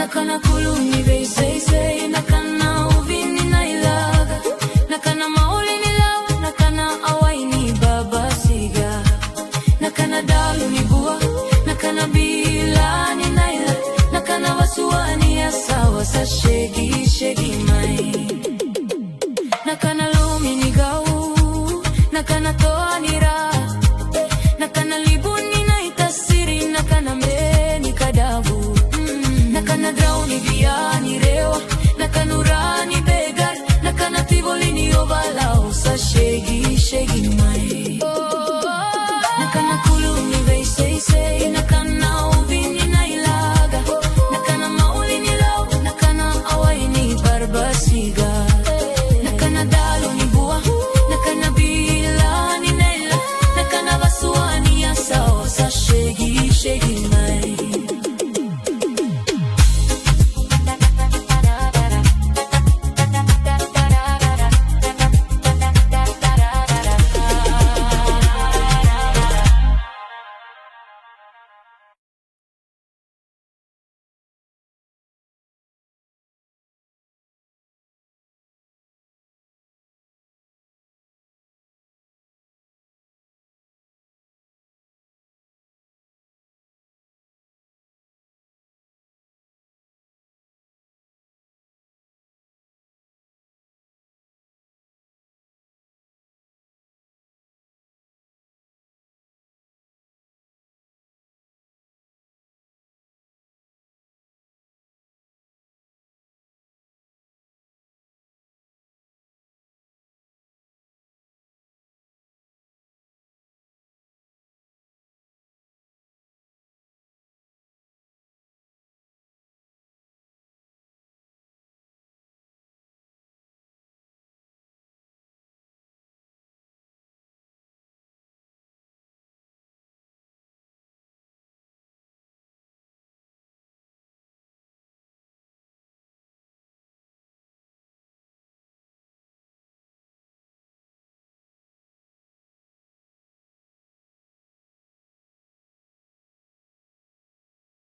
Nakana kuluni vei sei sei, nakana uvini na ilaga, nakana mauli ni lawa, nakana awai ni babasiga, nakana dalu ni bua, nakana bila ni naila, nakana wasuani ya sawa sa shegi shegi mai, nakana lumi ni gau, nakana toa ni ra, nakana libuni na itasiri, nakana me ni kadabu, nakana drauni via ni rewa, nakana urani begar, nakana tivoli ni ovalau sa shegi shegi mai.